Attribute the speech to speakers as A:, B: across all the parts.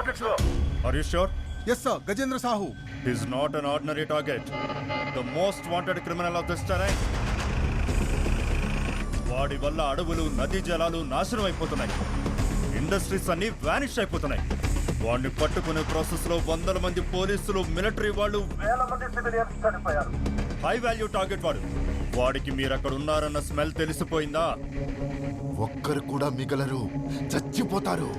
A: Are you sure?
B: Yes, sir. Gajendra Sahu.
A: He is not an ordinary target. The most wanted criminal of this terrain. వాడి వల్ల అడవులు నదీ జలాలు నాశనం అయిపోతున్నాయి. ఇండస్ట్రీస్ అన్ని వానిష్ అయిపోతున్నాయి. వాడిని పట్టుకునే ప్రాసెస్ లో వందల మంది పోలీసులు, మిలిటరీ వాళ్ళు, వేల మంది సివిలియన్స్ చనిపోయారు. హై వాల్యూ టార్గెట్ వాడు. వాడికి మీరు అక్కడ ఉన్నారన్న స్మెల్ తెలిసిపోయిందా?
C: ఒక్కరు కూడా మిగలరు, చచ్చిపోతారు.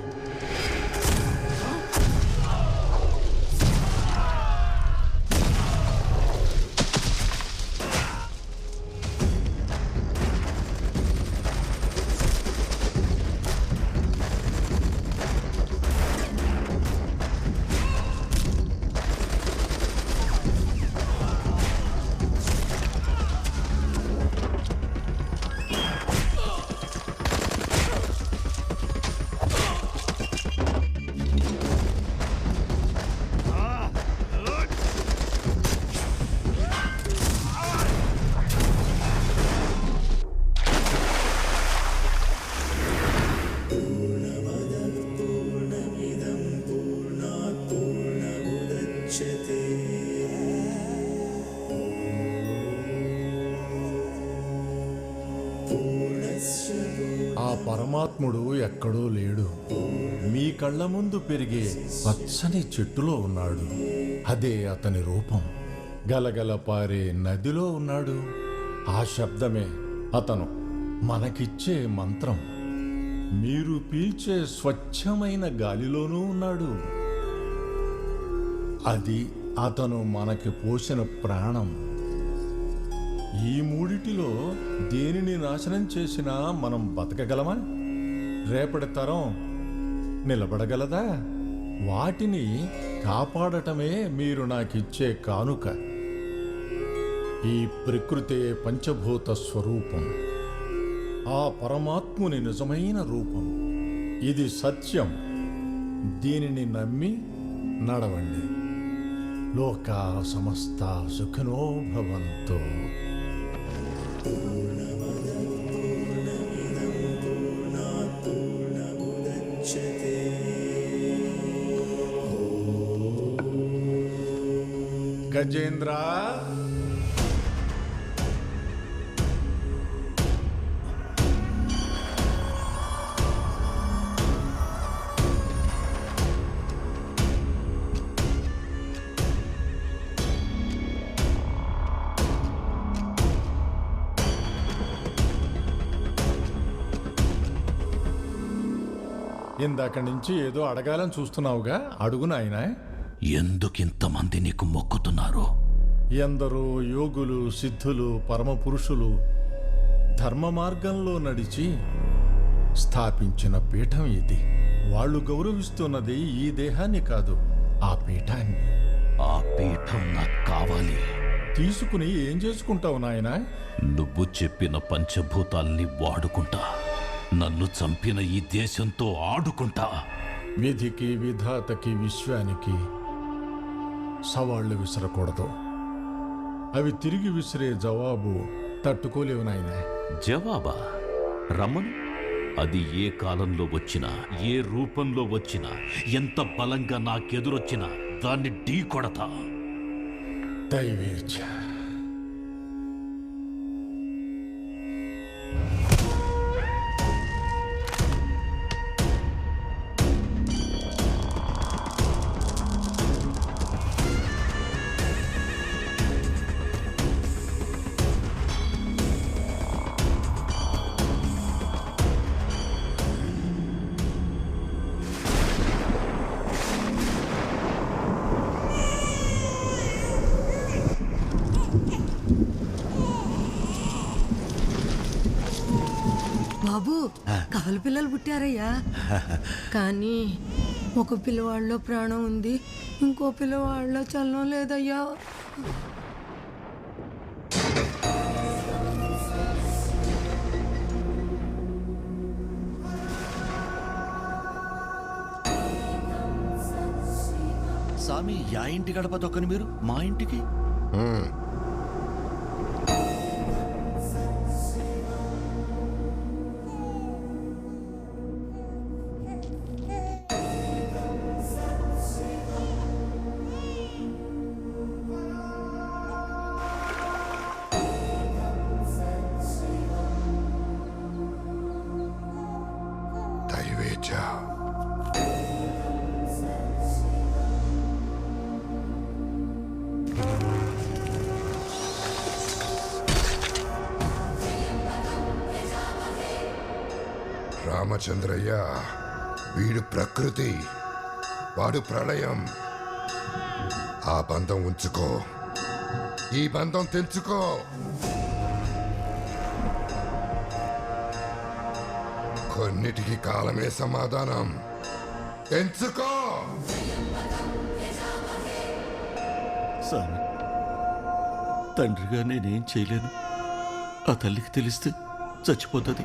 D: ఆ పరమాత్ముడు ఎక్కడో లేడు, మీ కళ్ళ ముందు పెరిగే పచ్చని చెట్టులో ఉన్నాడు. అదే అతని రూపం. గలగల పారే నదిలో ఉన్నాడు. ఆ శబ్దమే అతను మనకిచ్చే మంత్రం. మీరు పీల్చే స్వచ్ఛమైన గాలిలోనూ ఉన్నాడు. అది అతను మనకి పోసిన ప్రాణం. ఈ మూడిటిలో దేనిని నాశనం చేసినా మనం బతకగలమా? రేపటి తరం నిలబడగలదా? వాటిని కాపాడటమే మీరు నాకిచ్చే కానుక. ఈ ప్రకృతే పంచభూత స్వరూపం, ఆ పరమాత్ముని నిజమైన రూపం. ఇది సత్యం. దీనిని నమ్మి నడవండి. లోకా సమస్త సుఖినో భవంతు. గజేంద్ర, ఇందాక నుంచి ఏదో అడగాలని చూస్తున్నావుగా, అడుగు నాయనా.
E: ఎందుకింతమంది నీకు మొక్కుతున్నారు?
D: ఎందరో యోగులు, సిద్ధులు, పరమపురుషులు ధర్మ మార్గంలో నడిచి స్థాపించిన పీఠం ఇది. వాళ్ళు గౌరవిస్తున్నది ఈ దేహాన్ని కాదు, ఆ పీఠాన్ని.
E: ఆ పీఠం నాకు కావాలి.
D: తీసుకుని ఏం చేసుకుంటావు నాయనా?
E: నువ్వు చెప్పిన పంచభూతాల్ని వాడుకుంటా. నన్ను చంపిన ఈ దేశంతో ఆడుకుంటా.
D: విధికి, విధాతకి, విశ్వానికి సవాళ్లు విసరకూడదు. అవి తిరిగి విసిరే జవాబు తట్టుకోలేవు నాయనా.
E: జవాబా? రమ్మను. అది ఏ కాలంలో వచ్చినా, ఏ రూపంలో వచ్చినా, ఎంత బలంగా నాకెదురొచ్చినా దాన్ని ఢీ కొడతా.
D: దైవేచ్ఛ.
F: బాబు, కాలు పిల్లలు పుట్టారయ్యా. కానీ ఒక పిల్లవాళ్ళలో ప్రాణం ఉంది, ఇంకో పిల్లవాళ్ళలో చలనం లేదయ్యా.
G: స్వామి, యా ఇంటి గడప తొక్కని మీరు మా ఇంటికి?
C: రామచంద్రయ్య వీడు ప్రకృతి, వాడు ప్రళయం. ఆ బంధం ఉంచుకో, ఈ బంధం తెంచుకో. కొన్నిటికి కాలమే సమాధానం. తెంచుకో.
G: స్వామి, తండ్రిగా నేనేం చేయలేను. ఆ తల్లికి తెలిస్తే చచ్చిపోతుంది.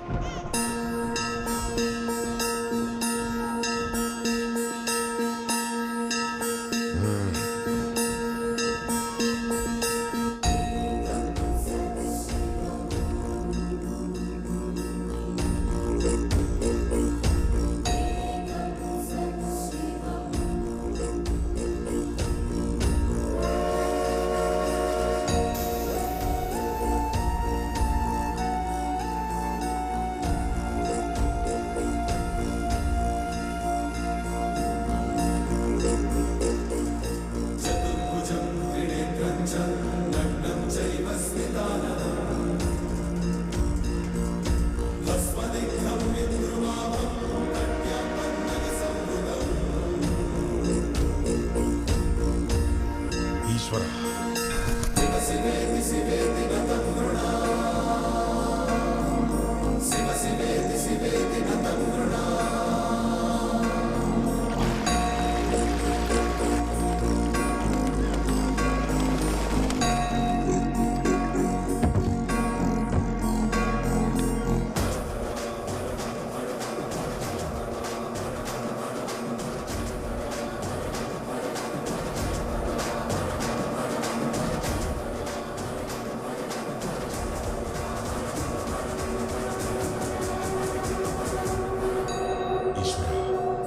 C: ఈశ్వర,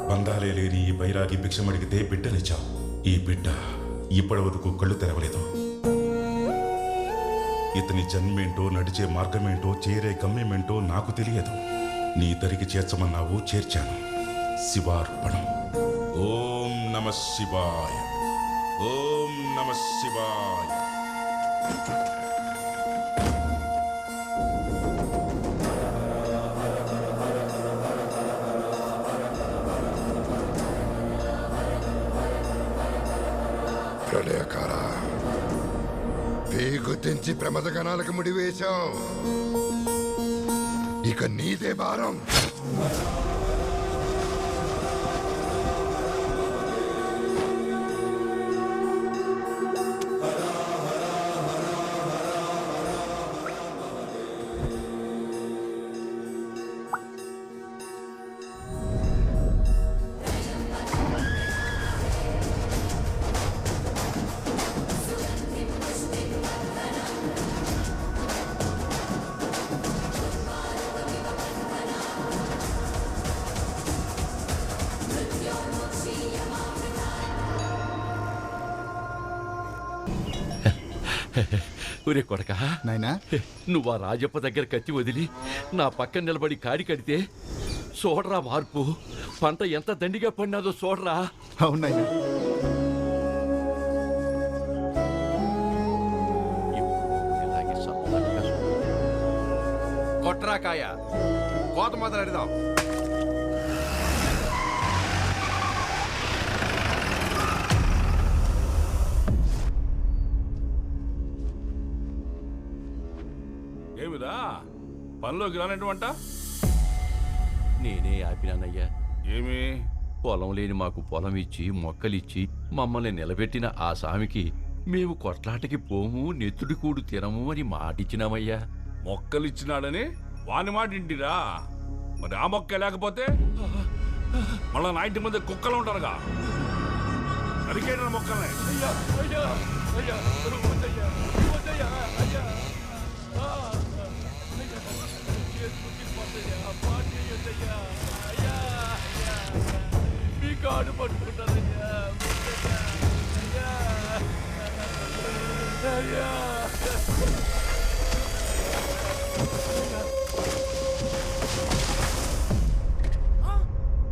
B: బంధాలే లేని ఈ బైరాగి భిక్షమడిగితే బిడ్డనిచ్చావు. ఈ బిడ్డ ఇప్పటి వరకు కళ్ళు తెరవలేదు. ఇతని జన్మేంటో, నడిచే మార్గమేంటో, చేరే గమ్యమేంటో నాకు తెలియదు. నీ దరికి చేర్చమన్నావు, చేర్చాను. శివార్పణం. ఓం నమ శివాయ. ఓం నమ శివాయ.
C: ప్రళయకార, పేగు తెంచి ప్రమదగణాలకు ముడివేశావు. ఇక నీదే భారం.
E: ఒరే కొడక,
H: నాయనా,
E: నువ్వు ఆ రాజప్ప దగ్గర కత్తి వదిలి నా పక్కన నిలబడి కాడి కడితే చూడరా మార్పు. పంట ఎంత దండిగా పడినాదో చూడరా.
H: అవునాయనా.
E: ఇలాగే సరదాగా
I: కొట్రాకాయ కోత మొదలెడదాం.
B: ఏమిరా పనిలోకి రానటువంటి
E: నేనే ఆపినానయ్యా.
B: ఏమి
E: పొలం లేని మాకు పొలం ఇచ్చి మొక్కలిచ్చి మమ్మల్ని నిలబెట్టిన ఆ స్వామికి మేము కొట్లాటకి పోము, నెత్తుడి కూడు తినము అని మాటిచ్చినామయ్యా.
B: మొక్కలిచ్చినాడని వాని మాట ఇంటిరా. మరి ఆ మొక్క లేకపోతే మళ్ళా నా ఇంటి ముందు కుక్కలు ఉంటారుగా. నరికేనా మొక్కల్ని?
E: మీ కాడు పట్టుకుంటానయ్యా.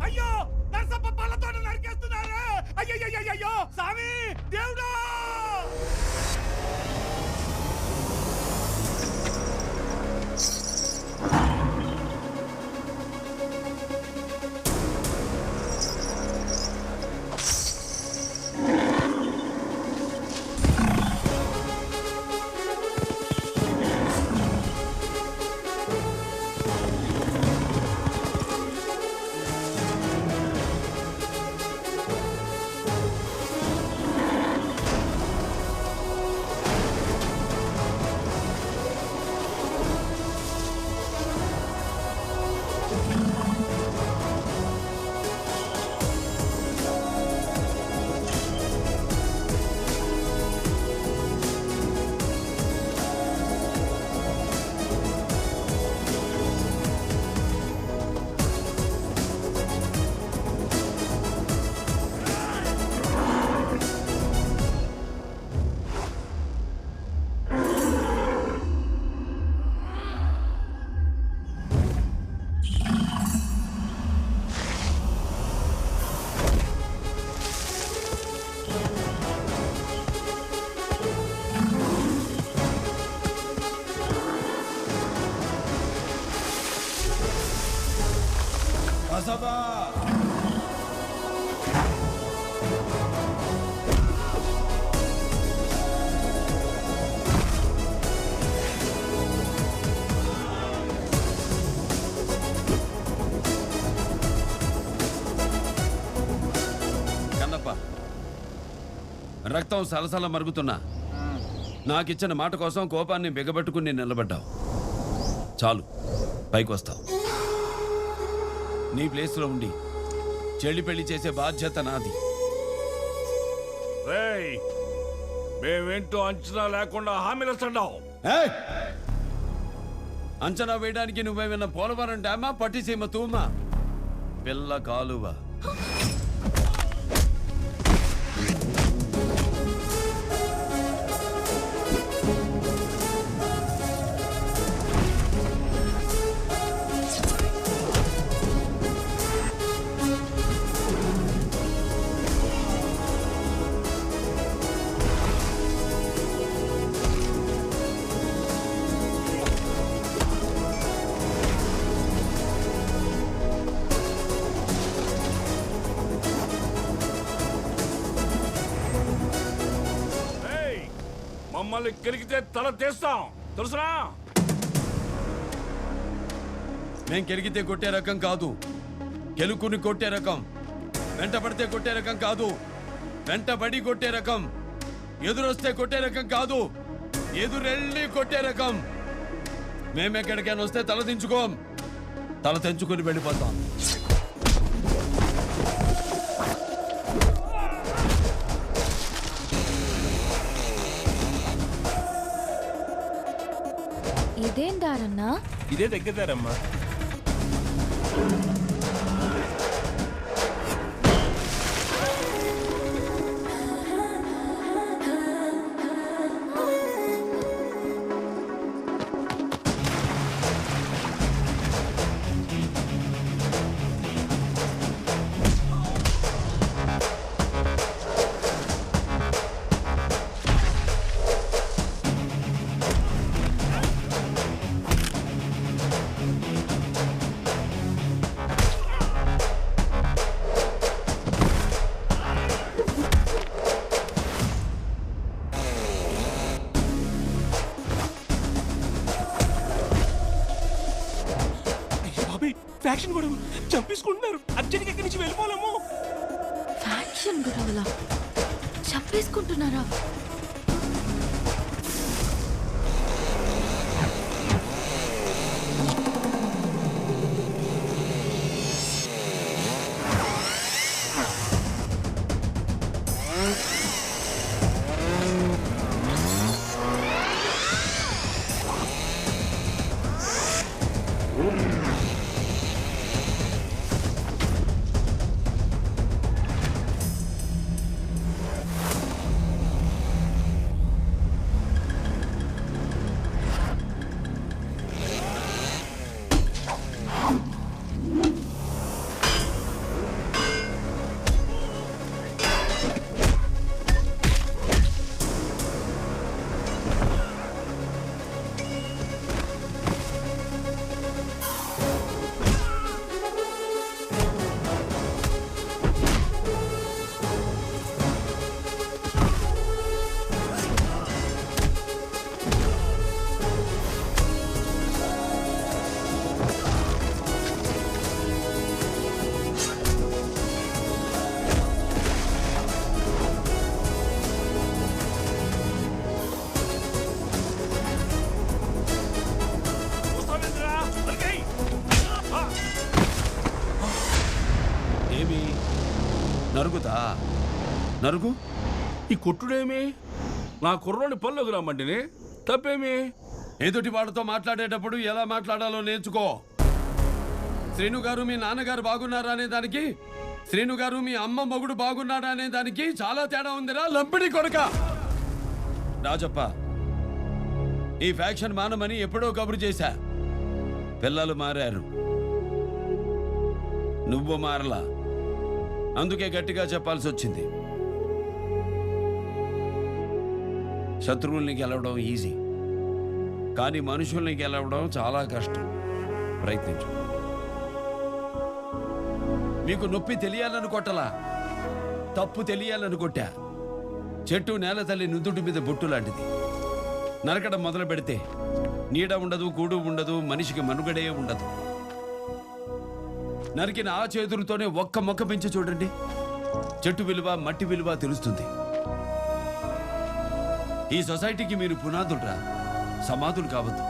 I: అయ్యో, నరసప్ప పళ్ళతో నరికేస్తున్నారు. అయ్యో, స్వామి దేవుడా!
G: నరసప్ప కన్నప్ప, రక్తం సలసల మరుగుతున్నా నాకిచ్చిన మాట కోసం కోపాన్ని బిగబట్టుకుని నిలబడ్డావు. చాలు, పైకి వస్తావు. నీ ప్లేస్లో ఉండి చెల్లి పెళ్లి చేసే బాధ్యత నాది.
B: రేయ్, మేమేంటో అంచనా లేకుండా హామీలు ఇస్తున్నావు.
G: ఏయ్! అంచనా వేయడానికి నువ్వేమన్నా పోలవరం డ్యామా, పట్టిసీమ తూమా, పిల్ల కాలువ.
B: రేయ్, మమ్మల్ని కెలికితే తల తీస్తాం, తెలుసునా?
G: మేం కెలిగితే కొట్టే రకం కాదు, కెలుకుని కొట్టే రకం. వెంటపడితే కొట్టే రకం కాదు, వెంటబడి కొట్టే రకం. ఎదురొస్తే కొట్టే రకం కాదు, ఎదురెళ్ళి కొట్టే రకం. మేమెక్కడికైనా వస్తే తల దించుకోం, తల తెంచుకుని వెళ్ళిపోతాం.
H: ఇదేం దారన్నా?
I: ఇదే దగ్గరదారమ్మా. ఫ్యాక్షన్ గొడవ చంపేసుకుంటున్నారు. అర్జెంట్గా ఇక్కడి నుంచి వెళ్ళిపోలేము.
H: ఫ్యాక్షన్ గొడవలా? చంపేసుకుంటున్నారా?
G: నరుగుతా నరుగు.
B: ఈ కొట్టుడేమి? నా కుర్రోని పనులకు రమ్మంటిని, తప్పేమి?
G: ఎదుటి వాడితో మాట్లాడేటప్పుడు ఎలా మాట్లాడాలో నేర్చుకో. శ్రీను గారు మీ నాన్నగారు బాగున్నారా అనే దానికి, శ్రీను గారు మీ అమ్మ మొగుడు బాగున్నాడా అనే దానికి చాలా తేడా ఉందిరా లంపిడి కొడక. రాజప్ప, ఈ ఫ్యాక్షన్ మానమని ఎప్పుడో కబురు చేశా. పిల్లలు మారారు, నువ్వు మారలా. అందుకే గట్టిగా చెప్పాల్సి వచ్చింది. శత్రువుల్ని గెలవడం ఈజీ, కానీ మనుషుల్ని గెలవడం చాలా కష్టం. ప్రయత్నించు. మీకు నొప్పి తెలియాలని కొట్టలా, తప్పు తెలియాలని కొట్టా. చెట్టు నేల తల్లి నుదుటి మీద బొట్టు లాంటిది. నరకడం మొదలు పెడితే నీడ ఉండదు, గూడు ఉండదు, మనిషికి మనుగడే ఉండదు. నరికిన ఆ చేతులతోనే ఒక్క మొక్క పెంచి చూడండి, చెట్టు విలువ మట్టి విలువ తెలుస్తుంది. ఈ సొసైటీకి మీరు పునాదులురా, సమాధులు కావద్దు.